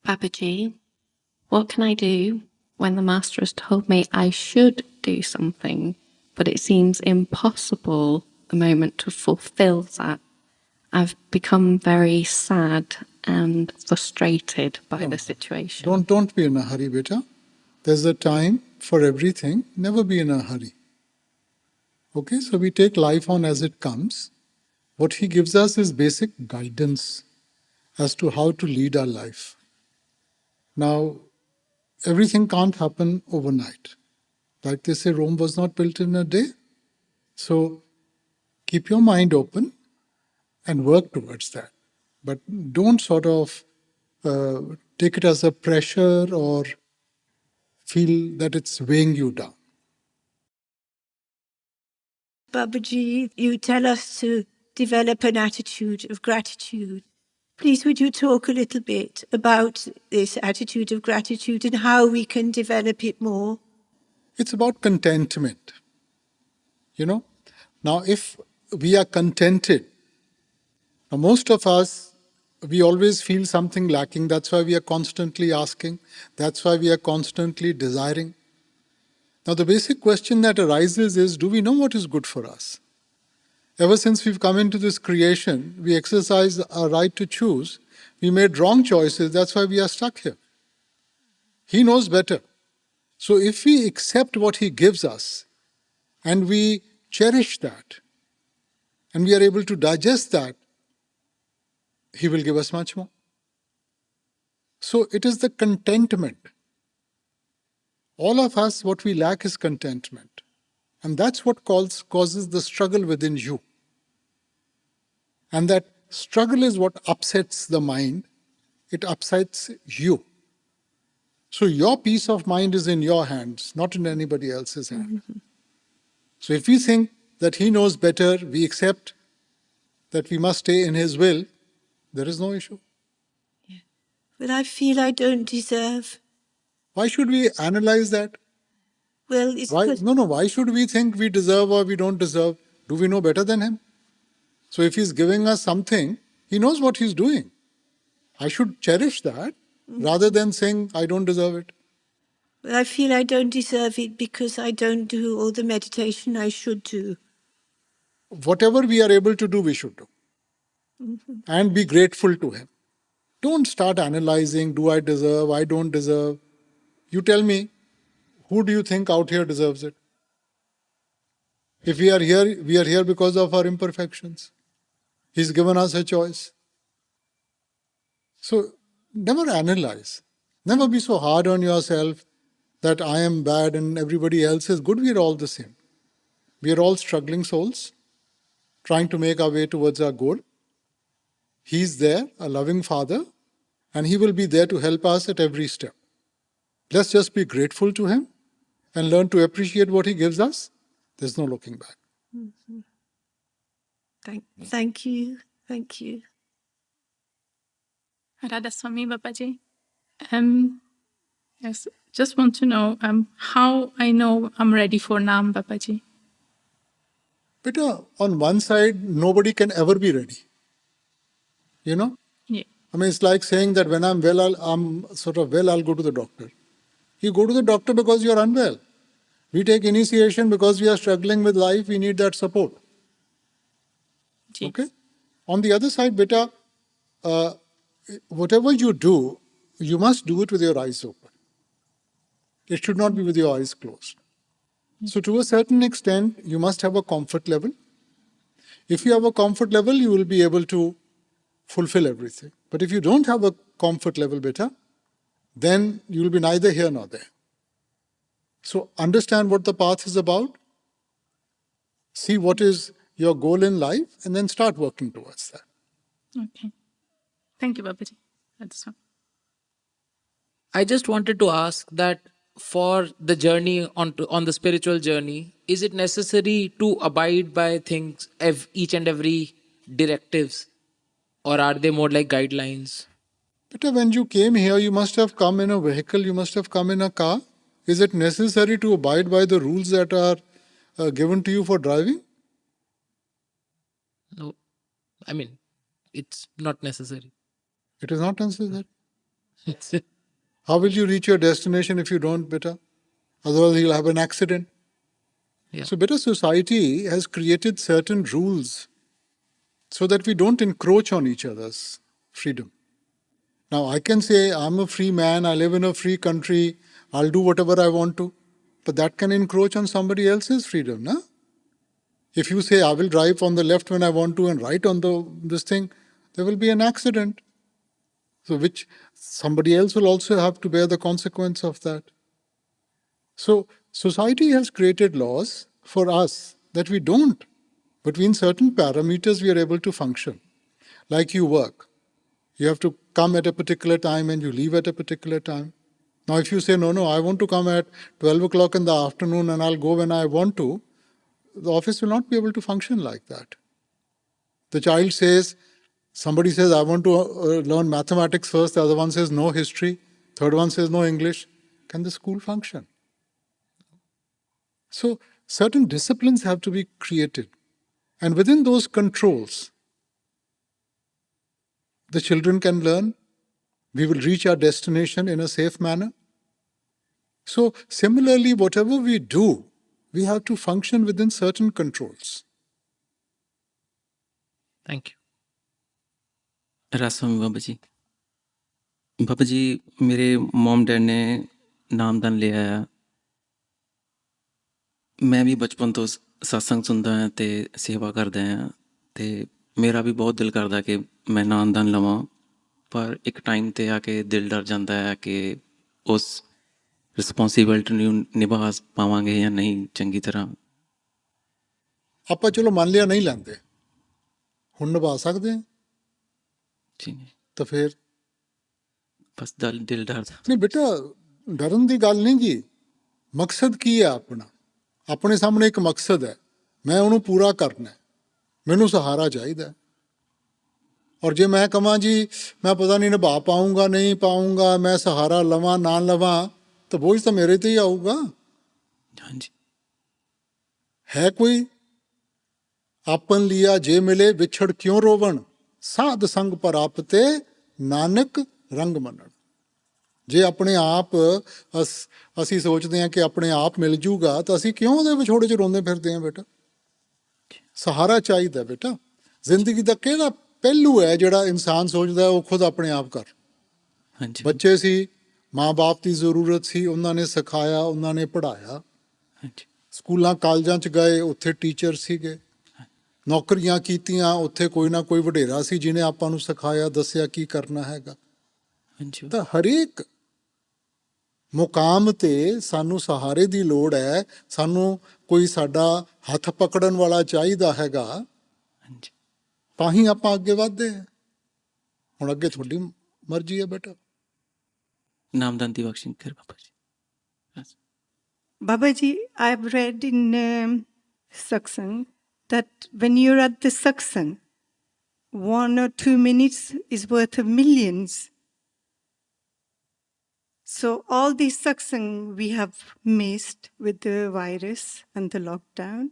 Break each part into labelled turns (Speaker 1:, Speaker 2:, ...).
Speaker 1: Babaji, what can I do when the master has told me I should do something, but it seems impossible at the moment to fulfill that? I've become very sad and frustrated by the situation.
Speaker 2: Don't be in a hurry, beta. There's a time for everything. Never be in a hurry. Okay, so we take life on as it comes. What he gives us is basic guidance as to how to lead our life. Now, everything can't happen overnight. Like they say, Rome was not built in a day. So keep your mind open and work towards that. But don't sort of take it as a pressure or feel that it's weighing you down.
Speaker 3: Babaji, you tell us to develop an attitude of gratitude. Please, would you talk a little bit about this attitude of gratitude and how we can develop it more?
Speaker 2: It's about contentment. Now if we are contented, now most of us, we always feel something lacking. That's why we are constantly asking. That's why we are constantly desiring. Now the basic question that arises is, do we know what is good for us? Ever since we've come into this creation, we exercise our right to choose. We made wrong choices, that's why we are stuck here. He knows better. So if we accept what he gives us, and we cherish that, and we are able to digest that, he will give us much more. So it is the contentment. All of us, what we lack is contentment. And that's what causes the struggle within you. And that struggle is what upsets the mind. It upsets you. So your peace of mind is in your hands, not in anybody else's hand. So if we think that he knows better, we accept that we must stay in his will, there is no issue.
Speaker 3: Yeah. But I feel I don't deserve.
Speaker 2: Why should we analyze that?
Speaker 3: Well, it's
Speaker 2: why should we think we deserve or we don't deserve? Do we know better than him? So if he's giving us something, he knows what he's doing. I should cherish that rather than saying I don't deserve it.
Speaker 3: But I feel I don't deserve it because I don't do all the meditation I should do.
Speaker 2: Whatever we are able to do, we should do. And be grateful to him. Don't start analyzing, do I deserve, I don't deserve. You tell me, who do you think out here deserves it? If we are here because of our imperfections. He's given us a choice. So never analyze. Never be so hard on yourself that I am bad and everybody else is good. We are all the same. We are all struggling souls, trying to make our way towards our goal. He's there, a loving Father, and He will be there to help us at every step. Let's just be grateful to Him and learn to appreciate what He gives us. There's no looking back.
Speaker 3: Mm-hmm. Thank you. Thank you.
Speaker 4: Radha Swami Babaji. Yes, just want to know how I know I'm ready for Naam, Babaji.
Speaker 2: Beta, on one side, nobody can ever be ready. You know?
Speaker 4: Yeah.
Speaker 2: I mean, it's like saying that when I'm well, I'll go to the doctor. You go to the doctor because you're unwell. We take initiation because we are struggling with life, we need that support.
Speaker 4: Ji.
Speaker 2: Okay? On the other side, beta, whatever you do, you must do it with your eyes open. It should not be with your eyes closed. So to a certain extent, you must have a comfort level. If you have a comfort level, you will be able to fulfill everything. But if you don't have a comfort level, beta, then you will be neither here nor there. So understand what the path is about, see what is your goal in life, and then start working towards that.
Speaker 4: Okay. Thank you, Babaji. That's all.
Speaker 5: I just wanted to ask that for the journey on the spiritual journey, is it necessary to abide by things, each and every directives, or are they more like guidelines?
Speaker 2: Beta, when you came here, you must have come in a vehicle, you must have come in a car. Is it necessary to abide by the rules that are given to you for driving?
Speaker 5: No, I mean, it's not necessary.
Speaker 2: It is not necessary. How will you reach your destination if you don't, beta? Otherwise, you'll have an accident.
Speaker 5: Yeah.
Speaker 2: So, beta, society has created certain rules so that we don't encroach on each other's freedom. Now, I can say, I'm a free man, I live in a free country, I'll do whatever I want to, but that can encroach on somebody else's freedom, no? If you say, I will drive on the left when I want to and right on this thing, there will be an accident. So, which somebody else will also have to bear the consequence of that. So, society has created laws for us that we don't. Between certain parameters, we are able to function. Like you work. You have to come at a particular time and you leave at a particular time. Now, if you say, no, I want to come at 12 o'clock in the afternoon and I'll go when I want to, the office will not be able to function like that. The child says, somebody says, I want to learn mathematics first, the other one says, no history, third one says, no English. Can the school function? So, certain disciplines have to be created. And within those controls, the children can learn. We will reach our destination in a safe manner. So, similarly, whatever we do, we have to function within certain controls.
Speaker 5: Thank you.
Speaker 6: रास्वामी बाबा जी मेरे mom dad ने नामदान लिया ਆ ਮੈਂ ਵੀ ਬਚਪਨ ਤੋਂ ਸਤਸੰਗ ਸੁਣਦਾ ਹਾਂ ਤੇ ਸੇਵਾ ਕਰਦਾ ਹਾਂ ਤੇ ਮੇਰਾ ਵੀ ਬਹੁਤ ਦਿਲ ਕਰਦਾ ਕਿ ਮੈਂ ਨਾਮਦਾਨ ਲਵਾਂ ਪਰ ਇੱਕ ਟਾਈਮ ਤੇ ਆ ਕੇ ਦਿਲ ਡਰ ਜਾਂਦਾ ਹੈ ਕਿ ਉਸ ਰਿਸਪੌਂਸਿਬਿਲਿਟੀ ਨੂੰ ਨਿਭਾ ਪਾਵਾਂਗੇ ਜਾਂ ਨਹੀਂ ਚੰਗੀ ਤਰ੍ਹਾਂ
Speaker 2: ਆਪਾਂ ਚਲੋ ਮੰਨ ਲਿਆ ਨਹੀਂ ਲੈਂਦੇ ਹੁਣ ਨਿਭਾ ਸਕਦੇ ਹਾਂ
Speaker 6: ਜੀ ਨਹੀਂ
Speaker 2: ਤਾਂ ਫਿਰ
Speaker 6: ਬਸ ਦਿਲ ਡਰਦਾ
Speaker 2: ਨਹੀਂ ਬੇਟਾ ਡਰਨ ਦੀ ਗੱਲ ਨਹੀਂ ਜੀ ਮਕਸਦ ਕੀ ਹੈ ਆਪਣਾ ਆਪਣੇ ਸਾਹਮਣੇ ਇੱਕ ਮਕਸਦ ਹੈ ਮੈਂ ਉਹਨੂੰ ਪੂਰਾ ਕਰਨਾ ਮੈਨੂੰ ਸਹਾਰਾ ਚਾਹੀਦਾ ਔਰ ਜੇ ਮੈਂ ਕਹਾਂ ਜੀ ਮੈਂ ਪਤਾ ਨਹੀਂ ਨਿਭਾ ਪਾਊਂਗਾ ਨਹੀਂ ਪਾਊਂਗਾ ਮੈਂ ਸਹਾਰਾ ਲਵਾਂ ਨਾ ਲਵਾਂ ਤਾਂ ਬੋਝ ਤਾਂ ਮੇਰੇ ਤੇ ਹੀ ਆਊਗਾ
Speaker 6: ਹਾਂਜੀ
Speaker 2: ਹੈ ਕੋਈ ਆਪਨ ਲਿਆ ਜੇ ਮਿਲੇ ਵਿਛੜ ਕਿਉਂ ਰੋਵਣ ਸਾਧ ਸੰਗ ਪ੍ਰਾਪ ਤੇ ਨਾਨਕ ਰੰਗ ਮੰਨਣ ਜੇ ਆਪਣੇ ਆਪ ਅਸੀਂ ਸੋਚਦੇ ਹਾਂ ਕਿ ਆਪਣੇ ਆਪ ਮਿਲ ਜੂਗਾ ਤਾਂ ਅਸੀਂ ਕਿਉਂ ਉਹਦੇ ਵਿਛੋੜੇ 'ਚ ਰੋਂਦੇ ਫਿਰਦੇ ਹਾਂ ਬੇਟਾ ਸਹਾਰਾ ਚਾਹੀਦਾ ਬੇਟਾ ਜ਼ਿੰਦਗੀ ਦਾ ਕਿਹੜਾ ਪਹਿਲੂ ਹੈ ਜਿਹੜਾ ਇਨਸਾਨ ਸੋਚਦਾ ਉਹ ਖੁਦ ਆਪਣੇ ਆਪ ਕਰ
Speaker 6: ਹਾਂਜੀ
Speaker 2: ਬੱਚੇ ਸੀ ਮਾਂ-ਬਾਪ ਦੀ ਜ਼ਰੂਰਤ ਸੀ ਉਹਨਾਂ ਨੇ ਸਿਖਾਇਆ ਉਹਨਾਂ ਨੇ ਪੜ੍ਹਾਇਆ
Speaker 6: ਹਾਂਜੀ
Speaker 2: ਸਕੂਲਾਂ ਕਾਲਜਾਂ 'ਚ ਗਏ ਉੱਥੇ ਟੀਚਰ ਸੀਗੇ ਨੌਕਰੀਆਂ ਕੀਤੀਆਂ ਉੱਥੇ ਕੋਈ ਨਾ ਕੋਈ ਵਡੇਰਾ ਸੀ ਜਿਹਨੇ ਆਪਾਂ ਨੂੰ ਸਿਖਾਇਆ ਦੱਸਿਆ ਕੀ ਕਰਨਾ ਹੈਗਾ
Speaker 6: ਹਾਂਜੀ
Speaker 2: ਤਾਂ ਹਰੇਕ ਮੁਕਾਮ ਤੇ ਸਾਨੂੰ ਸਹਾਰੇ ਦੀ ਲੋੜ ਹੈ ਸਾਨੂੰ ਕੋਈ ਸਾਡਾ ਹੱਥ ਪਕੜਨ ਵਾਲਾ ਚਾਹੀਦਾ ਹੈਗਾ
Speaker 6: ਹਾਂਜੀ
Speaker 2: ਤਾਂ ਹੀ ਆਪਾਂ ਅੱਗੇ ਵਧਦੇ ਹਾਂ ਹੁਣ ਅੱਗੇ ਤੁਹਾਡੀ ਮਰਜ਼ੀ ਹੈ ਬੇਟਾ
Speaker 6: ਨਾਮਦਾਨ ਦੀ ਬਖਸ਼ਿਸ਼ ਕਰ Baba ji
Speaker 3: Baba Ji, I've read in satsang that when you're at the satsang, 1 or 2 minutes is worth of millions. So all these satsang we have missed with the virus and the lockdown.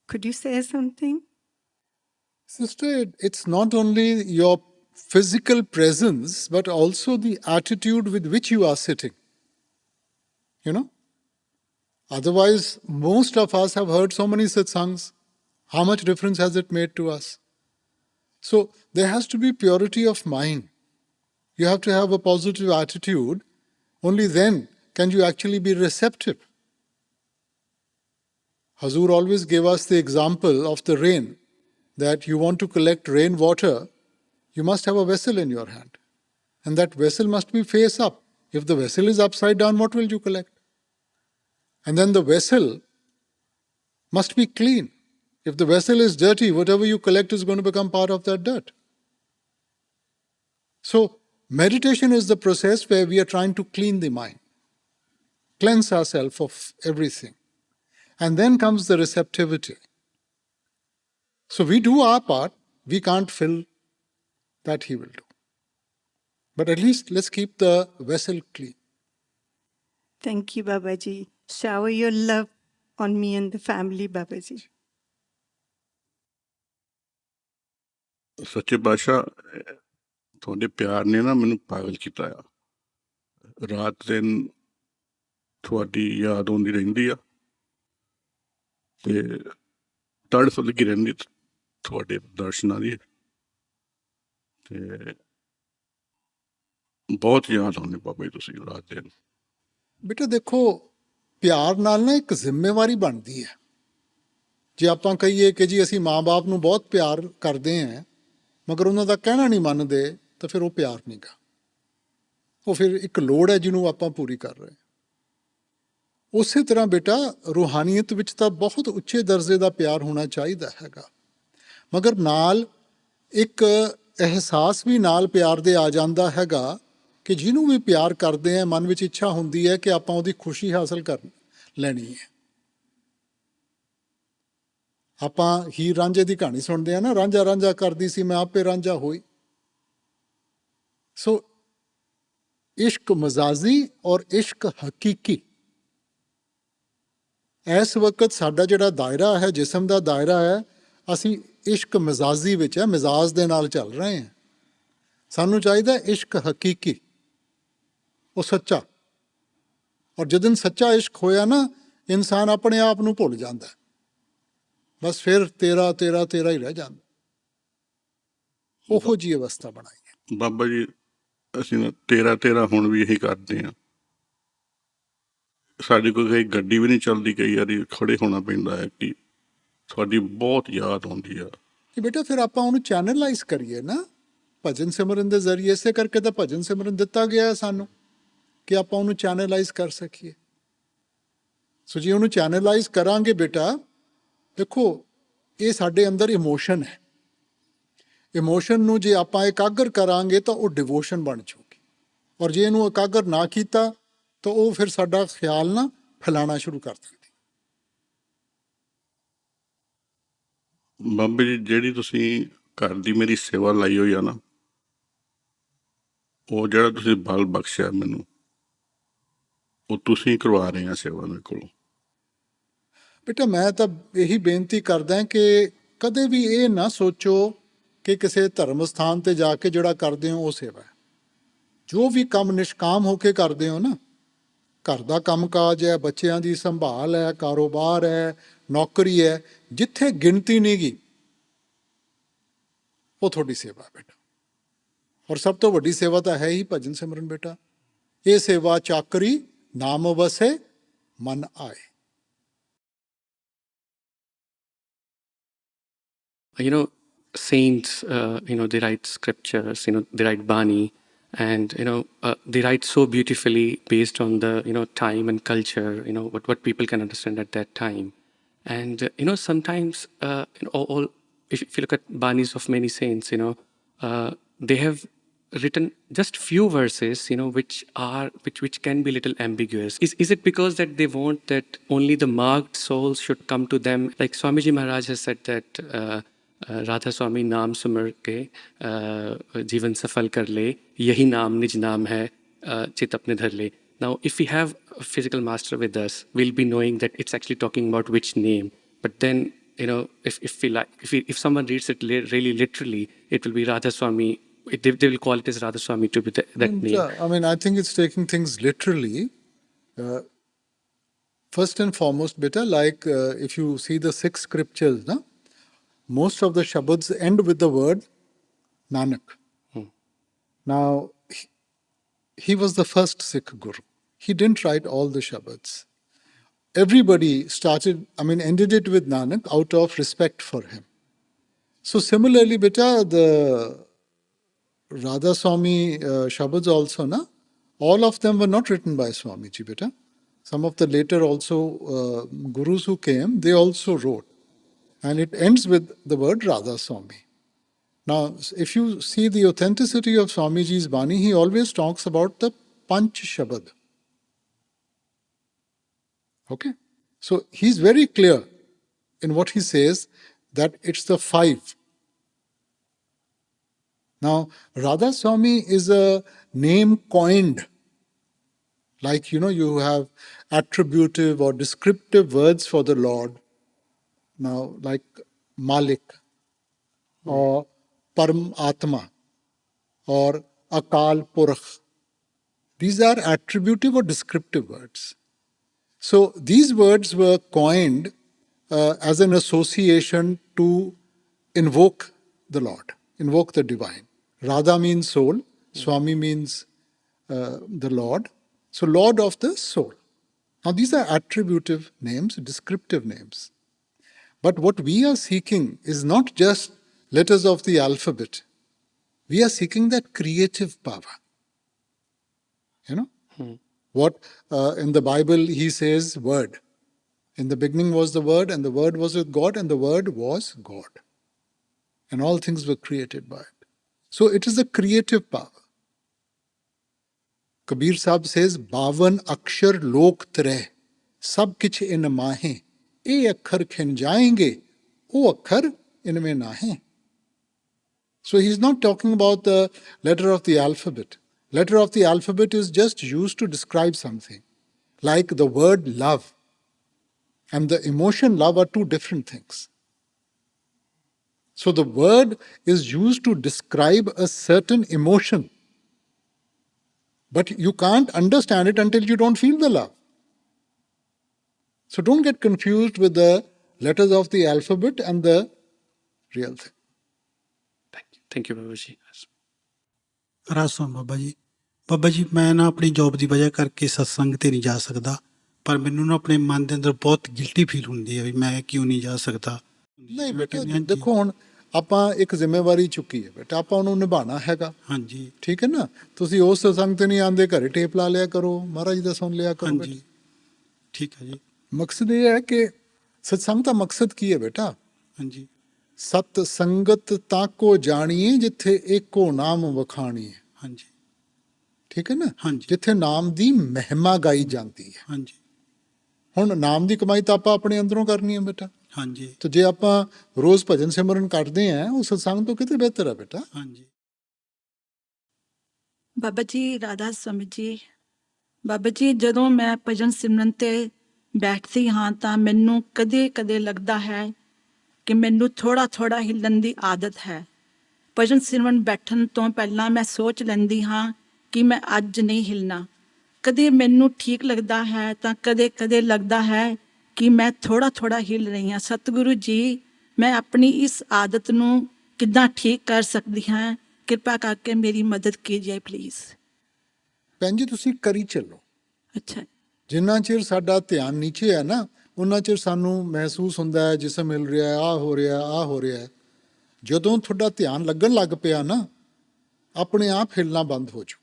Speaker 3: Could you say something?
Speaker 2: Sister, it's not only your physical presence, but also the attitude with which you are sitting. You know? Otherwise, most of us have heard so many satsangs. How much difference has it made to us? So, there has to be purity of mind. You have to have a positive attitude. Only then can you actually be receptive. Hazur always gave us the example of the rain, that you want to collect rainwater, you must have a vessel in your hand. And that vessel must be face up. If the vessel is upside down, what will you collect? And then the vessel must be clean. If the vessel is dirty, whatever you collect is going to become part of that dirt. So, meditation is the process where we are trying to clean the mind, cleanse ourselves of everything. And then comes the receptivity. So, we do our part, we can't fill that he will do. But at least let's keep the vessel clean.
Speaker 3: Thank you, Baba Ji. Shower your love on me and the family, Baba Ji.
Speaker 7: ਸੱਚੇ ਪਾਤਸ਼ਾਹ ਤੁਹਾਡੇ ਪਿਆਰ ਨੇ ਨਾ ਮੈਨੂੰ ਪਾਗਲ ਕੀਤਾ ਆ ਰਾਤ ਦਿਨ ਤੁਹਾਡੀ ਯਾਦ ਆਉਂਦੀ ਰਹਿੰਦੀ ਆ ਤੇ ਤੜਫ ਲੱਗੀ ਰਹਿੰਦੀ ਤੁਹਾਡੇ ਦਰਸ਼ਨਾਂ ਦੀ ਤੇ ਬਹੁਤ ਯਾਦ ਆਉਂਦੇ ਬਾਬਾ ਜੀ ਤੁਸੀਂ ਰਾਤ ਦਿਨ।
Speaker 2: ਬੇਟਾ ਦੇਖੋ, ਪਿਆਰ ਨਾਲ ਨਾ ਇੱਕ ਜ਼ਿੰਮੇਵਾਰੀ ਬਣਦੀ ਹੈ। ਜੇ ਆਪਾਂ ਕਹੀਏ ਕਿ ਜੀ ਅਸੀਂ ਮਾਂ-ਬਾਪ ਨੂੰ ਬਹੁਤ ਪਿਆਰ ਕਰਦੇ ਹਾਂ ਮਗਰ ਉਹਨਾਂ ਦਾ ਕਹਿਣਾ ਨਹੀਂ ਮੰਨਦੇ ਤਾਂ ਫਿਰ ਉਹ ਪਿਆਰ ਨਹੀਂ ਗਾ, ਉਹ ਫਿਰ ਇੱਕ ਲੋੜ ਹੈ ਜਿਹਨੂੰ ਆਪਾਂ ਪੂਰੀ ਕਰ ਰਹੇ। ਉਸੇ ਤਰ੍ਹਾਂ ਬੇਟਾ ਰੂਹਾਨੀਅਤ ਵਿੱਚ ਤਾਂ ਬਹੁਤ ਉੱਚੇ ਦਰਜੇ ਦਾ ਪਿਆਰ ਹੋਣਾ ਚਾਹੀਦਾ ਹੈਗਾ, ਮਗਰ ਨਾਲ ਇੱਕ ਅਹਿਸਾਸ ਵੀ ਨਾਲ ਪਿਆਰ ਦੇ ਆ ਜਾਂਦਾ ਹੈਗਾ ਕਿ ਜਿਹਨੂੰ ਵੀ ਪਿਆਰ ਕਰਦੇ ਆ ਮਨ ਵਿੱਚ ਇੱਛਾ ਹੁੰਦੀ ਹੈ ਕਿ ਆਪਾਂ ਉਹਦੀ ਖੁਸ਼ੀ ਹਾਸਲ ਕਰ ਲੈਣੀ ਹੈ। ਆਪਾਂ ਹੀਰ ਰਾਂਝੇ ਦੀ ਕਹਾਣੀ ਸੁਣਦੇ ਆ ਨਾ, ਰਾਂਝਾ ਰਾਂਝਾ ਕਰਦੀ ਸੀ ਮੈਂ ਆਪੇ ਰਾਂਝਾ ਹੋਈ। ਸੋ ਇਸ਼ਕ ਮਜ਼ਾਜੀ ਔਰ ਇਸ਼ਕ ਹਕੀਕੀ, ਇਸ ਵਕਤ ਸਾਡਾ ਜਿਹੜਾ ਦਾਇਰਾ ਹੈ, ਜਿਸਮ ਦਾ ਦਾਇਰਾ ਹੈ, ਅਸੀਂ ਇਸ਼ਕ ਮਜ਼ਾਜੀ ਵਿੱਚ ਹੈ, ਮਿਜ਼ਾਜ ਦੇ ਨਾਲ ਚੱਲ ਰਹੇ ਹਾਂ। ਸਾਨੂੰ ਚਾਹੀਦਾ ਇਸ਼ਕ ਹਕੀਕੀ, ਉਹ ਸੱਚਾ। ਔਰ ਜਦੋਂ ਸੱਚਾ ਇਸ਼ਕ ਹੋਇਆ ਨਾ, ਇਨਸਾਨ ਆਪਣੇ ਆਪ ਨੂੰ ਭੁੱਲ ਜਾਂਦਾ, ਬਸ ਫਿਰ ਤੇਰਾ ਤੇਰਾ ਤੇਰਾ ਹੀ ਰਹਿ ਜਾਂਦਾ। ਉਹੋ ਜਿਹੀ ਅਵਸਥਾ ਬਣਾਈ ਹੈ।
Speaker 7: ਬਾਬਾ ਜੀ ਅਸੀਂ ਨਾ ਤੇਰਾ ਤੇਰਾ ਹੁਣ ਵੀ ਇਹੀ ਕਰਦੇ ਹਾਂ। ਸਾਡੇ ਕੋਲ ਕਈ ਗੱਡੀ ਵੀ ਨਹੀਂ ਚੱਲਦੀ, ਕਈ ਵਾਰੀ ਖੜੇ ਹੋਣਾ ਪੈਂਦਾ ਹੈ ਕਿ ਤੁਹਾਡੀ ਬਹੁਤ ਯਾਦ ਆਉਂਦੀ ਆ।
Speaker 2: ਕਿ ਬੇਟਾ ਫਿਰ ਆਪਾਂ ਉਹਨੂੰ ਚੈਨਲਾਈਜ਼ ਕਰੀਏ ਨਾ ਭਜਨ ਸਿਮਰਨ ਦੇ ਜ਼ਰੀਏ। ਇਸੇ ਕਰਕੇ ਤਾਂ ਭਜਨ ਸਿਮਰਨ ਦਿੱਤਾ ਗਿਆ ਹੈ ਸਾਨੂੰ ਕਿ ਆਪਾਂ ਉਹਨੂੰ ਚੈਨਲਾਈਜ਼ ਕਰ ਸਕੀਏ। ਸੋ ਜੀ ਉਹਨੂੰ ਚੈਨਲਾਈਜ਼ ਕਰਾਂਗੇ ਬੇਟਾ, ਦੇਖੋ ਇਹ ਸਾਡੇ ਅੰਦਰ ਇਮੋਸ਼ਨ ਹੈ। ਇਮੋਸ਼ਨ ਨੂੰ ਜੇ ਆਪਾਂ ਇਕਾਗਰ ਕਰਾਂਗੇ ਤਾਂ ਉਹ ਡਿਵੋਸ਼ਨ ਬਣ ਜਾਊਗੀ, ਔਰ ਜੇ ਇਹਨੂੰ ਇਕਾਗਰ ਨਾ ਕੀਤਾ ਤਾਂ ਉਹ ਫਿਰ ਸਾਡਾ ਖਿਆਲ ਨਾ ਫੈਲਾਣਾ ਸ਼ੁਰੂ ਕਰ ਦਿੰਦੀ।
Speaker 7: ਬਾਬਾ ਜੀ ਜਿਹੜੀ ਤੁਸੀਂ ਘਰ ਦੀ ਮੇਰੀ ਸੇਵਾ ਲਾਈ ਹੋਈ ਆ ਨਾ, ਉਹ ਜਿਹੜਾ ਤੁਸੀਂ ਬਲ ਬਖਸ਼ਿਆ ਮੈਨੂੰ, ਉਹ ਤੁਸੀਂ ਕਰਵਾ ਰਹੇ ਆ ਸੇਵਾ ਮੇਰੇ ਕੋਲੋਂ।
Speaker 2: ਬੇਟਾ ਮੈਂ ਤਾਂ ਇਹੀ ਬੇਨਤੀ ਕਰਦਾ ਕਿ ਕਦੇ ਵੀ ਇਹ ਨਾ ਸੋਚੋ ਕਿ ਕਿਸੇ ਧਰਮ ਸਥਾਨ ਤੇ ਜਾ ਕੇ ਜਿਹੜਾ ਕਰਦੇ ਹੋ ਉਹ ਸੇਵਾ ਹੈ। ਜੋ ਵੀ ਕੰਮ ਨਿਸ਼ਕਾਮ ਹੋ ਕੇ ਕਰਦੇ ਹੋ ਨਾ, ਘਰ ਦਾ ਕੰਮਕਾਜ ਹੈ, ਬੱਚਿਆਂ ਦੀ ਸੰਭਾਲ ਹੈ, ਕਾਰੋਬਾਰ ਹੈ, ਨੌਕਰੀ ਹੈ, ਜਿੱਥੇ ਗਿਣਤੀ ਨਹੀਂ ਗੀ ਉਹ ਤੁਹਾਡੀ ਸੇਵਾ ਬੇਟਾ। ਔਰ ਸਭ ਤੋਂ ਵੱਡੀ ਸੇਵਾ ਤਾਂ ਹੈ ਹੀ ਭਜਨ ਸਿਮਰਨ ਬੇਟਾ। ਇਹ ਸੇਵਾ ਚਾਕਰੀ ਨਾਮ ਵਸੇ ਮਨ ਆਏ।
Speaker 8: Saints, they write scriptures, they write Bani, and, they write so beautifully based on the, time and culture, what people can understand at that time. And, sometimes, if you look at Banis of many saints, they have written just few verses, which can be a little ambiguous. Is it because that they want that only the marked souls should come to them? Like Swamiji Maharaj has said that Radha स्वामी नाम सुमर के जीवन सफल कर ले, यही नाम निज नाम है, चित अपने धर ले. Now, if we have a physical master with us, we'll be knowing that it's actually talking about which name. But then, if someone reads it really literally, it will be Radha Swami. They will call it as Radha Swami to be that name.
Speaker 2: I think it's taking things literally. First and foremost, beta, like if you see the 6 scriptures, na, most of the shabads end with the word Nanak. Now, he was the first Sikh Guru. He didn't write all the shabads. Everybody ended it with Nanak out of respect for him. So similarly, beta, the Radha Swami shabads also, na, all of them were not written by Swamiji, beta. Some of the later also gurus who came, they also wrote. And it ends with the word Radha Swami. Now, if you see the authenticity of Swamiji's Bani, he always talks about the Panch Shabad. Okay? So, he's very clear in what he says that it's the 5. Now, Radha Swami is a name coined. Like, you have attributive or descriptive words for the Lord. Now, like Malik or Param Atma or Akal Purkh. These are attributive or descriptive words. So these words were coined as an association to invoke the Lord, invoke the divine. Radha means soul, Swami means the Lord. So Lord of the soul. Now these are attributive names, descriptive names. But what we are seeking is not just letters of the alphabet. We are seeking that creative power. You know? What in the Bible he says, word. In the beginning was the Word, and the Word was with God, and the Word was God. And all things were created by it. So it is a creative power. Kabir Sahib says, 52 akshar lok tre, sab kich in mahe, e akhar khin jayenge, o akhar inme nahe. So he's not talking about the letter of the alphabet. Letter of the alphabet is just used to describe something. Like the word love and the emotion love are two different things. So the word is used to describe a certain emotion. But you can't understand it until you don't feel the love. So don't get confused with the letters of the alphabet and the real thing.
Speaker 8: Thank you, Babaji.
Speaker 9: ਰਾਜ ਸੁਣ ਬਾਬਾ ਜੀ ਮੈਂ ਨਾ ਆਪਣੀ job ਦੀ ਵਜ੍ਹਾ ਕਰਕੇ ਸਤਸੰਗ ਤੇ ਨਹੀਂ ਜਾ ਸਕਦਾ, ਪਰ ਮੈਨੂੰ ਨਾ ਆਪਣੇ ਮਨ ਦੇ ਅੰਦਰ ਬਹੁਤ ਗਿਲਟੀ ਫੀਲ ਹੁੰਦੀ ਹੈ ਵੀ ਮੈਂ ਕਿਉਂ ਨਹੀਂ ਜਾ ਸਕਦਾ।
Speaker 2: ਨਹੀਂ ਬੇਟਾ ਦੇਖੋ ਹੁਣ ਆਪਾਂ ਇੱਕ ਜ਼ਿੰਮੇਵਾਰੀ ਚੁੱਕੀ ਹੈ ਬੇਟਾ, ਆਪਾਂ ਉਹਨੂੰ ਨਿਭਾਉਣਾ ਹੈਗਾ।
Speaker 9: ਹਾਂਜੀ
Speaker 2: ਠੀਕ ਹੈ ਨਾ, ਤੁਸੀਂ ਉਸ ਸਤਸੰਗ ਤੇ ਨਹੀਂ ਆਉਂਦੇ, ਘਰੇ ਟੇਪ ਲਾ ਲਿਆ ਕਰੋ, ਮਹਾਰਾਜ ਦਾ ਸੁਣ ਲਿਆ ਕਰੋ।
Speaker 9: ਹਾਂਜੀ ਠੀਕ ਹੈ ਜੀ।
Speaker 2: ਮਕਸਦ ਇਹ ਹੈ ਕਿ ਸਤਸੰਗ ਦਾ ਮਕਸਦ ਕੀ ਹੈ ਬੇਟਾ?
Speaker 9: ਹਾਂਜੀ
Speaker 2: ਸਤ ਸੰਗਤ ਤਾਕੋ ਜਾਣੀਏ ਜਿੱਥੇ ਏਕੋ ਨਾਮ ਵਖਾਣੀਏ।
Speaker 9: ਹਾਂਜੀ
Speaker 2: ਠੀਕ ਹੈ ਨਾ,
Speaker 9: ਹਾਂਜੀ
Speaker 2: ਜਿੱਥੇ ਨਾਮ ਦੀ ਮਹਿਮਾ ਗਾਈ ਜਾਂਦੀ ਹੈ।
Speaker 9: ਹਾਂਜੀ
Speaker 2: ਹੁਣ ਨਾਮ ਦੀ ਕਮਾਈ ਤਾਂ ਆਪਾਂ ਆਪਣੇ ਅੰਦਰੋਂ ਕਰਨੀ ਹੈ ਬੇਟਾ।
Speaker 9: ਹਾਂਜੀ
Speaker 2: ਤੇ ਜੇ ਆਪਾਂ ਰੋਜ਼ ਭਜਨ ਸਿਮਰਨ ਕਰਦੇ ਆਂ, ਉਹ ਸਤਸੰਗ ਤੋਂ ਕਿਤੇ ਬਿਹਤਰ ਹੈ ਬੇਟਾ।
Speaker 9: ਹਾਂਜੀ
Speaker 10: ਬਾਬਾ ਜੀ ਰਾਧਾ ਸਵਾਮੀ ਜੀ, ਬਾਬਾ ਜੀ ਜਦੋਂ ਮੈਂ ਭਜਨ ਸਿਮਰਨ ਤੇ ਬੈਠਦੀ ਹਾਂ ਤਾਂ ਮੈਨੂੰ ਕਦੇ ਕਦੇ ਲੱਗਦਾ ਹੈ ਕਿ ਮੈਨੂੰ ਥੋੜਾ ਥੋੜਾ ਹਿੱਲਣ ਦੀ ਆਦਤ ਹੈ। ਭਜਨ ਸਿਮਰਨ ਬੈਠਣ ਤੋਂ ਪਹਿਲਾਂ ਮੈਂ ਸੋਚ ਲੈਂਦੀ ਹਾਂ ਕਿ ਮੈਂ ਅੱਜ ਨਹੀਂ ਹਿੱਲਣਾ। ਕਦੇ ਮੈਨੂੰ ਠੀਕ ਲੱਗਦਾ ਹੈ ਤਾਂ ਕਦੇ ਕਦੇ ਲੱਗਦਾ ਹੈ ਕਿ ਮੈਂ ਥੋੜਾ ਥੋੜਾ ਹਿੱਲ ਰਹੀ ਹਾਂ। ਸਤਿਗੁਰੂ ਜੀ, ਮੈਂ ਆਪਣੀ ਇਸ ਆਦਤ ਨੂੰ ਕਿੱਦਾਂ ਠੀਕ ਕਰ ਸਕਦੀ ਹਾਂ? ਕਿਰਪਾ ਕਰਕੇ ਮੇਰੀ ਮਦਦ ਕੀजिए ਪਲੀਜ਼।
Speaker 2: ਭੈਣ ਜੀ ਤੁਸੀਂ ਕਰੀ ਚੱਲੋ।
Speaker 10: ਅੱਛਾ
Speaker 2: ਜਿੰਨਾ ਚਿਰ ਸਾਡਾ ਧਿਆਨ ਨੀਚੇ ਹੈ ਨਾ, ਉਹਨਾਂ ਚਿਰ ਸਾਨੂੰ ਮਹਿਸੂਸ ਹੁੰਦਾ ਹੈ ਜਿਸਮ ਮਿਲ ਰਿਹਾ, ਆਹ ਹੋ ਰਿਹਾ, ਆਹ ਹੋ ਰਿਹਾ। ਜਦੋਂ ਤੁਹਾਡਾ ਧਿਆਨ ਲੱਗਣ ਲੱਗ ਪਿਆ ਨਾ, ਆਪਣੇ ਆਪ ਹਿੱਲਣਾ ਬੰਦ ਹੋ ਜਾਊਗਾ।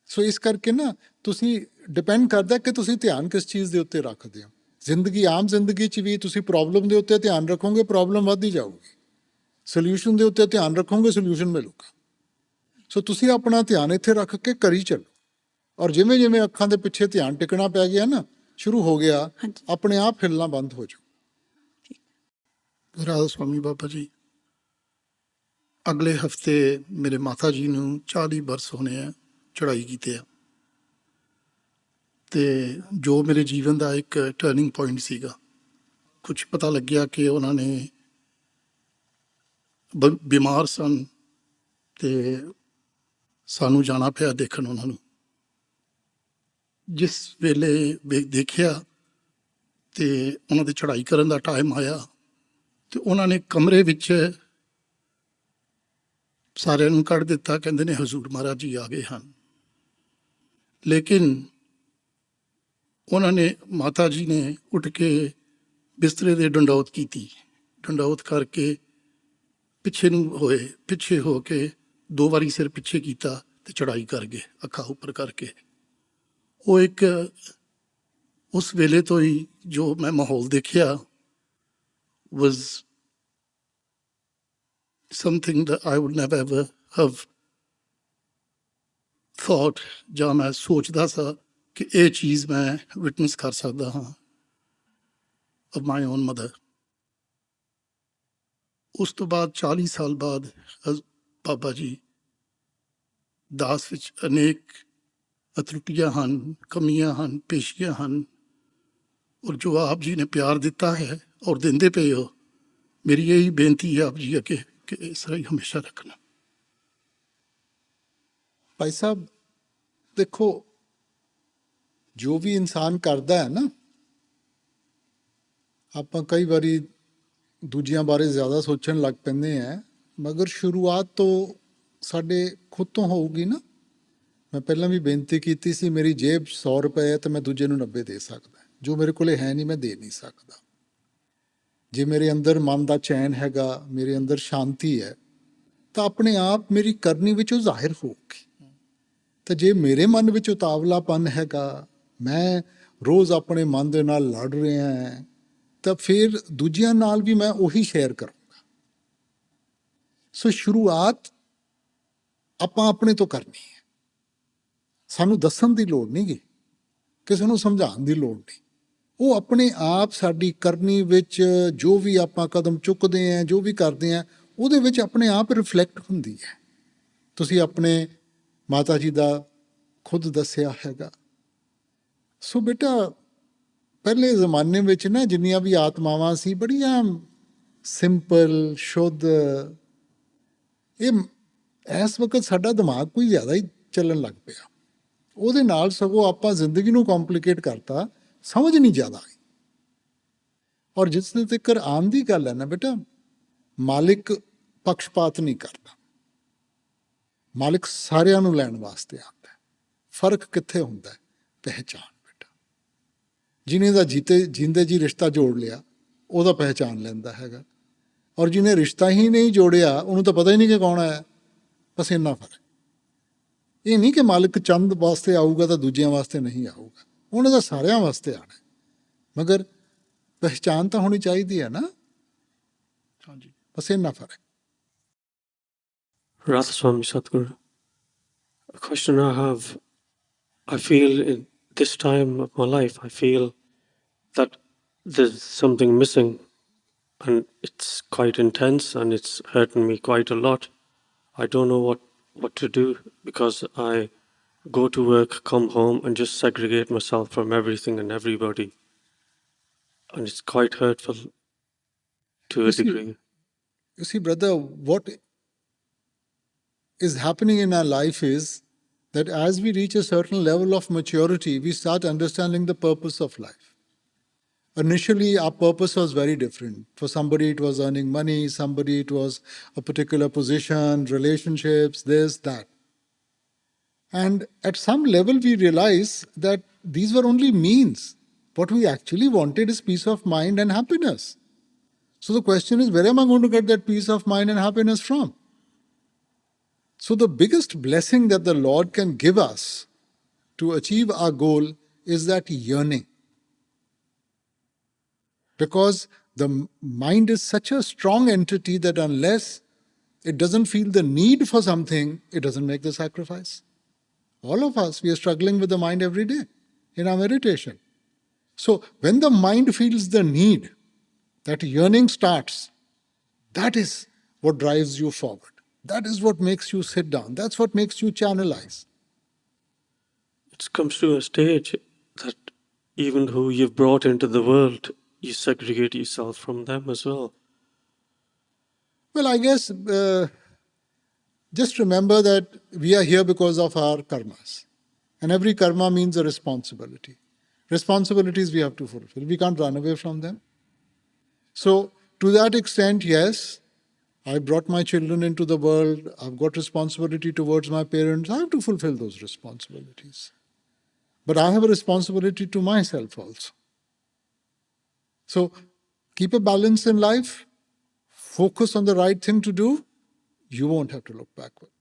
Speaker 2: ਸੋ ਇਸ ਕਰਕੇ ਨਾ ਤੁਸੀਂ ਡਿਪੈਂਡ ਕਰਦਾ ਕਿ ਤੁਸੀਂ ਧਿਆਨ ਕਿਸ ਚੀਜ਼ ਦੇ ਉੱਤੇ ਰੱਖਦੇ ਹੋ। ਜ਼ਿੰਦਗੀ ਆਮ ਜ਼ਿੰਦਗੀ 'ਚ ਵੀ ਤੁਸੀਂ ਪ੍ਰੋਬਲਮ ਦੇ ਉੱਤੇ ਧਿਆਨ ਰੱਖੋਗੇ, ਪ੍ਰੋਬਲਮ ਵੱਧਦੀ ਜਾਊਗੀ। ਸੋਲਿਊਸ਼ਨ ਦੇ ਉੱਤੇ ਧਿਆਨ ਰੱਖੋਗੇ, ਸੋਲਿਊਸ਼ਨ ਮਿਲੂਗਾ। ਸੋ ਤੁਸੀਂ ਆਪਣਾ ਧਿਆਨ ਇੱਥੇ ਰੱਖ ਕੇ ਕਰੀ ਚੱਲੋ। ਔਰ ਜਿਵੇਂ ਜਿਵੇਂ ਅੱਖਾਂ ਦੇ ਪਿੱਛੇ ਧਿਆਨ ਟਿਕਣਾ ਪੈ ਗਿਆ ਨਾ, ਸ਼ੁਰੂ ਹੋ ਗਿਆ, ਆਪਣੇ ਆਪ ਹਿੱਲਣਾ ਬੰਦ ਹੋ ਜਾਊ।
Speaker 11: ਰਾਧਾ ਸਵਾਮੀ ਬਾਬਾ ਜੀ, ਅਗਲੇ ਹਫਤੇ ਮੇਰੇ ਮਾਤਾ ਜੀ ਨੂੰ 40 ਬਰਸ ਹੋਣੇ ਆ ਚੜ੍ਹਾਈ ਕੀਤੇ ਆ। ਤੇ ਜੋ ਮੇਰੇ ਜੀਵਨ ਦਾ ਇੱਕ ਟਰਨਿੰਗ ਪੁਆਇੰਟ ਸੀਗਾ। ਕੁਝ ਪਤਾ ਲੱਗਿਆ ਕਿ ਉਹਨਾਂ ਨੇ ਬਿਮਾਰ ਸਨ ਤੇ ਸਾਨੂੰ ਜਾਣਾ ਪਿਆ ਦੇਖਣ ਉਹਨਾਂ ਨੂੰ। ਜਿਸ ਵੇਲੇ ਦੇਖਿਆ ਤੇ ਉਹਨਾਂ ਦੀ ਚੜ੍ਹਾਈ ਕਰਨ ਦਾ ਟਾਈਮ ਆਇਆ ਤੇ ਉਹਨਾਂ ਨੇ ਕਮਰੇ ਵਿੱਚ ਸਾਰਿਆਂ ਨੂੰ ਕੱਢ ਦਿੱਤਾ। ਕਹਿੰਦੇ ਨੇ ਹਜ਼ੂਰ ਮਹਾਰਾਜ ਜੀ ਆ ਗਏ ਹਨ। ਲੇਕਿਨ ਉਹਨਾਂ ਨੇ, ਮਾਤਾ ਜੀ ਨੇ ਉੱਠ ਕੇ ਬਿਸਤਰੇ ਦੇ ਡੰਡੌਤ ਕੀਤੀ। ਡੰਡੌਤ ਕਰਕੇ ਪਿੱਛੇ ਨੂੰ ਹੋਏ, ਪਿੱਛੇ ਹੋ ਕੇ 2 ਵਾਰੀ ਸਿਰ ਪਿੱਛੇ ਕੀਤਾ ਤੇ ਚੜ੍ਹਾਈ ਕਰ ਗਏ ਅੱਖਾਂ ਉੱਪਰ ਕਰਕੇ। ਉਹ ਇੱਕ ਉਸ ਵੇਲੇ ਤੋਂ ਹੀ ਜੋ ਮੈਂ ਮਾਹੌਲ ਦੇਖਿਆ was something that I would never ever have thought, ਜਾਂ ਮੈਂ ਸੋਚਦਾ ਸਾਂ ਕਿ ਇਹ ਚੀਜ਼ ਮੈਂ ਵਿਟਨੈਸ ਕਰ ਸਕਦਾ ਹਾਂ of my own mother। ਉਸ ਤੋਂ ਬਾਅਦ 40 ਸਾਲ ਬਾਅਦ ਬਾਬਾ ਜੀ ਦਾਸ ਵਿੱਚ ਅਨੇਕ ਅਤਰੁਟੀਆਂ ਹਨ, ਕਮੀਆਂ ਹਨ, ਪੇਸ਼ੀਆਂ ਹਨ। ਔਰ ਜੋ ਆਪ ਜੀ ਨੇ ਪਿਆਰ ਦਿੱਤਾ ਹੈ ਔਰ ਦਿੰਦੇ ਪਏ ਹੋ, ਮੇਰੀ ਇਹੀ ਬੇਨਤੀ ਹੈ ਆਪ ਜੀ ਅੱਗੇ ਕਿ ਇਸ ਤਰ੍ਹਾਂ ਹੀ ਹਮੇਸ਼ਾ ਰੱਖਣਾ।
Speaker 2: ਭਾਈ ਸਾਹਿਬ, ਦੇਖੋ ਜੋ ਵੀ ਇਨਸਾਨ ਕਰਦਾ ਹੈ ਨਾ, ਆਪਾਂ ਕਈ ਵਾਰੀ ਦੂਜਿਆਂ ਬਾਰੇ ਜ਼ਿਆਦਾ ਸੋਚਣ ਲੱਗ ਪੈਂਦੇ ਆ, ਮਗਰ ਸ਼ੁਰੂਆਤ ਤੋਂ ਸਾਡੇ ਖੁਦ ਤੋਂ ਹੋਊਗੀ ਨਾ। ਮੈਂ ਪਹਿਲਾਂ ਵੀ ਬੇਨਤੀ ਕੀਤੀ ਸੀ, ਮੇਰੀ ਜੇਬ 100 ਰੁਪਏ ਹੈ ਤਾਂ ਮੈਂ ਦੂਜੇ ਨੂੰ 90 ਦੇ ਸਕਦਾ, ਜੋ ਮੇਰੇ ਕੋਲੇ ਹੈ ਨਹੀਂ ਮੈਂ ਦੇ ਨਹੀਂ ਸਕਦਾ। ਜੇ ਮੇਰੇ ਅੰਦਰ ਮਨ ਦਾ ਚੈਨ ਹੈਗਾ, ਮੇਰੇ ਅੰਦਰ ਸ਼ਾਂਤੀ ਹੈ, ਤਾਂ ਆਪਣੇ ਆਪ ਮੇਰੀ ਕਰਨੀ ਵਿੱਚ ਉਹ ਜ਼ਾਹਿਰ ਹੋਊਗੀ। ਤਾਂ ਜੇ ਮੇਰੇ ਮਨ ਵਿੱਚ ਉਤਾਵਲਾਪਨ ਹੈਗਾ, ਮੈਂ ਰੋਜ਼ ਆਪਣੇ ਮਨ ਦੇ ਨਾਲ ਲੜ ਰਿਹਾ ਹਾਂ, ਤਾਂ ਫਿਰ ਦੂਜਿਆਂ ਨਾਲ ਵੀ ਮੈਂ ਉਹੀ ਸ਼ੇਅਰ ਕਰਾਂਗਾ। ਸੋ ਸ਼ੁਰੂਆਤ ਆਪਾਂ ਆਪਣੇ ਤੋਂ ਕਰਨੀ ਹੈ। ਸਾਨੂੰ ਦੱਸਣ ਦੀ ਲੋੜ ਨਹੀਂ ਗੀ, ਕਿਸੇ ਨੂੰ ਸਮਝਾਉਣ ਦੀ ਲੋੜ ਨਹੀਂ। ਉਹ ਆਪਣੇ ਆਪ ਸਾਡੀ ਕਰਨੀ ਵਿੱਚ ਜੋ ਵੀ ਆਪਾਂ ਕਦਮ ਚੁੱਕਦੇ ਹਾਂ, ਜੋ ਵੀ ਕਰਦੇ ਹਾਂ, ਉਹਦੇ ਵਿੱਚ ਆਪਣੇ ਆਪ ਰਿਫਲੈਕਟ ਹੁੰਦੀ ਹੈ। ਤੁਸੀਂ ਆਪਣੇ ਮਾਤਾ ਜੀ ਦਾ ਖੁਦ ਦੱਸਿਆ ਹੈਗਾ। ਸੋ ਬੇਟਾ, ਪਹਿਲੇ ਜ਼ਮਾਨੇ ਵਿੱਚ ਨਾ ਜਿੰਨੀਆਂ ਵੀ ਆਤਮਾਵਾਂ ਸੀ, ਬੜੀਆਂ ਸਿੰਪਲ, ਸ਼ੁੱਧ। ਇਹ ਇਸ ਵਕਤ ਸਾਡਾ ਦਿਮਾਗ ਕੋਈ ਜ਼ਿਆਦਾ ਹੀ ਚੱਲਣ ਲੱਗ ਪਿਆ, ਉਹਦੇ ਨਾਲ ਸਗੋਂ ਆਪਾਂ ਜ਼ਿੰਦਗੀ ਨੂੰ ਕੰਪਲਿਕੇਟ ਕਰਤਾ, ਸਮਝ ਨਹੀਂ ਜ਼ਿਆਦਾ ਆਈ। ਔਰ ਜਿਸ ਦੇ ਤੱਕ ਆਉਣ ਦੀ ਗੱਲ ਹੈ ਨਾ ਬੇਟਾ, ਮਾਲਿਕ ਪਕਸ਼ਪਾਤ ਨਹੀਂ ਕਰਦਾ, ਮਾਲਿਕ ਸਾਰਿਆਂ ਨੂੰ ਲੈਣ ਵਾਸਤੇ ਆਉਂਦਾ ਹੈ। ਫਰਕ ਕਿੱਥੇ ਹੁੰਦਾ ਹੈ? ਪਹਿਚਾਨ ਬੇਟਾ। ਜਿਹਨੇ ਦਾ ਜਿੰਦੇ ਜੀ ਰਿਸ਼ਤਾ ਜੋੜ ਲਿਆ, ਉਹਦਾ ਪਹਿਚਾਨ ਲੈਂਦਾ ਹੈਗਾ, ਔਰ ਜਿਹਨੇ ਰਿਸ਼ਤਾ ਹੀ ਨਹੀਂ ਜੋੜਿਆ, ਉਹਨੂੰ ਤਾਂ ਪਤਾ ਹੀ ਨਹੀਂ ਕਿ ਕੌਣ ਆਇਆ। ਬਸ ਇੰਨਾ ਫਰਕ। ਇਹ ਨਹੀਂ ਕਿ ਮਾਲਿਕ ਚੰਦ ਵਾਸਤੇ ਆਊਗਾ ਤਾਂ ਦੂਜਿਆਂ ਵਾਸਤੇ ਨਹੀਂ ਆਊਗਾ, ਉਹਨੇ ਤਾਂ ਸਾਰਿਆਂ ਵਾਸਤੇ ਆਉਣਾ, ਮਗਰ ਪਹਿਚਾਨ ਤਾਂ ਹੋਣੀ ਚਾਹੀਦੀ ਹੈ ਨਾ। ਹਾਂਜੀ, ਬਸ ਇੰਨਾ ਫਰਕ।
Speaker 12: Radha Swami Sadhguru, a question I have, I feel in this time of my life, I feel that there's something missing, and it's quite intense and it's hurting me quite a lot. I don't know what to do, because I go to work, come home and just segregate myself from everything and everybody. And it's quite hurtful to a degree.
Speaker 2: You see, brother, what is happening in our life is that as we reach a certain level of maturity, we start understanding the purpose of life. Initially, our purpose was very different. For somebody, it was earning money. Somebody, it was a particular position, relationships, this, that. And at some level, we realize that these were only means. What we actually wanted is peace of mind and happiness. So the question is, where am I going to get that peace of mind and happiness from? So the biggest blessing that the Lord can give us to achieve our goal is that yearning. Because the mind is such a strong entity that unless it doesn't feel the need for something, it doesn't make the sacrifice. All of us, we are struggling with the mind every day in our meditation. So when the mind feels the need, that yearning starts, that is what drives you forward. That is what makes you sit down. That's what makes you channelize.
Speaker 12: It comes to a stage that even who you've brought into the world, you segregate yourself from them as well.
Speaker 2: Well, I guess just remember that we are here because of our karmas. And every karma means a responsibility. Responsibilities we have to fulfill. We can't run away from them. So, to that extent, yes, I brought my children into the world. I've got responsibility towards my parents. I have to fulfill those responsibilities. But I have a responsibility to myself also. So, keep a balance in life. Focus on the right thing to do. You won't have to look backward.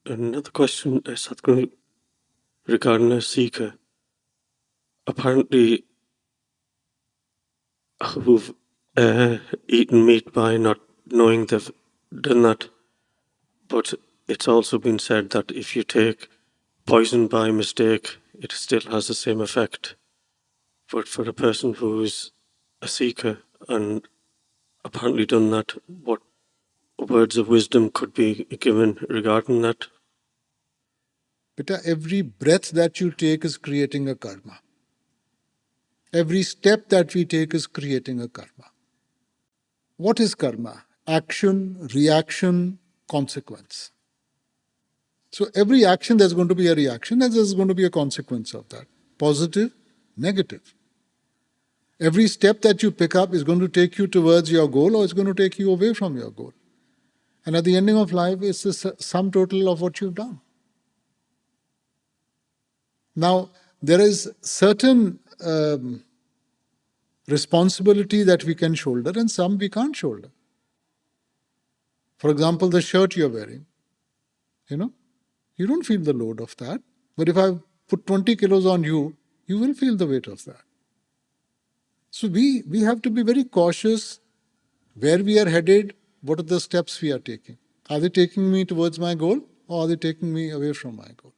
Speaker 12: Another question, Sadhguru, regarding a seeker. Apparently, who've eaten meat by not knowing they've done that. But it's also been said that if you take poison by mistake, it still has the same effect. But for a person who is a seeker and apparently done that, what words of wisdom could be given regarding that?
Speaker 2: Beta, every breath that you take is creating a karma. Every step that we take is creating a karma. What is karma? Action, reaction, consequence. So every action, there's going to be a reaction and there's going to be a consequence of that. Positive, negative. Every step that you pick up is going to take you towards your goal or it's going to take you away from your goal. And at the ending of life, it's the sum total of what you've done. Now, there is certain responsibility that we can shoulder and some we can't shoulder. For example, the shirt you're wearing, you don't feel the load of that. But if I put 20 kilos on you, you will feel the weight of that. So we have to be very cautious where we are headed, what are the steps we are taking. Are they taking me towards my goal or are they taking me away from my goal?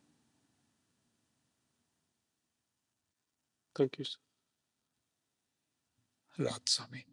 Speaker 12: Thank you, sir.
Speaker 2: Rat Swami.